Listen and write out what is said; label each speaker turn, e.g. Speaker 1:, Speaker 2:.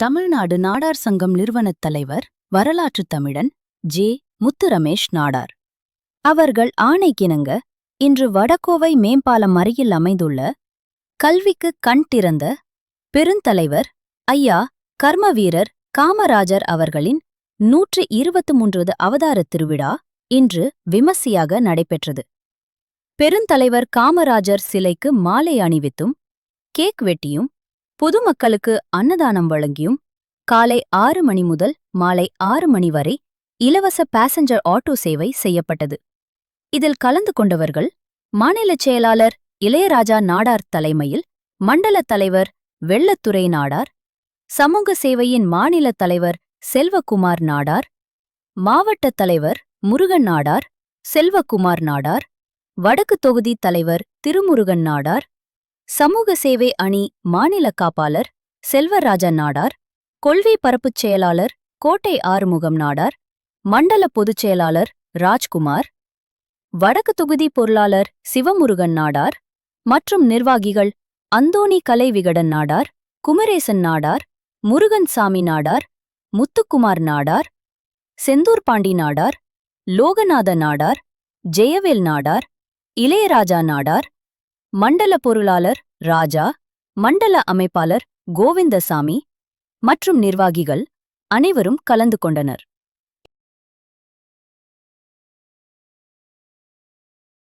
Speaker 1: தமிழ்நாடு நாடார் சங்கம் நிறுவனத் தலைவர் வரலாற்றுத் தமிழன் ஜே. முத்துரமேஷ் நாடார் அவர்கள் ஆணைக்கிணங்க இன்று வடகோவை மேம்பாலம் அருகில் அமைந்துள்ள கல்விக்கு கண் திறந்த பெருந்தலைவர் ஐயா கர்மவீரர் காமராஜர் அவர்களின் 123வது அவதார திருவிழா இன்று விமர்சையாக நடைபெற்றது. பெருந்தலைவர் காமராஜர் சிலைக்கு மாலை அணிவித்தும் கேக் வெட்டியும் பொதுமக்களுக்கு அன்னதானம் வழங்கியும் காலை 6 மணி முதல் மாலை 6 மணி வரை இலவச பாசஞ்சர் ஆட்டோ சேவை செய்யப்பட்டது. இதில் கலந்து கொண்டவர்கள் மாநிலச் செயலாளர் இளையராஜா நாடார் தலைமையில் மண்டல தலைவர் வெள்ளத்துரை நாடார், சமூக சேவையின் மாநில தலைவர் செல்வகுமார் நாடார், மாவட்ட தலைவர் முருகன் நாடார், செல்வகுமார் நாடார், வடக்கு தொகுதி தலைவர் திருமுருகன் நாடார், சமூக சேவை அணி மாநில காப்பாளர் செல்வராஜா நாடார், கொள்கை பரப்புச் செயலாளர் கோட்டை ஆறுமுகம் நாடார், மண்டல பொதுச் செயலாளர் ராஜ்குமார், வடக்கு தொகுதி பொருளாளர் சிவமுருகன் நாடார் மற்றும் நிர்வாகிகள் அந்தோணி கலை விகடன் நாடார், குமரேசன் நாடார், முருகன் சாமி நாடார், முத்துக்குமார் நாடார், செந்தூர் பாண்டி நாடார், லோகநாத நாடார், ஜெயவேல் நாடார், இளையராஜா நாடார், மண்டல பொருளாளர் ராஜா, மண்டல அமைப்பாளர் கோவிந்தசாமி மற்றும் நிர்வாகிகள் அனைவரும் கலந்து கொண்டனர்.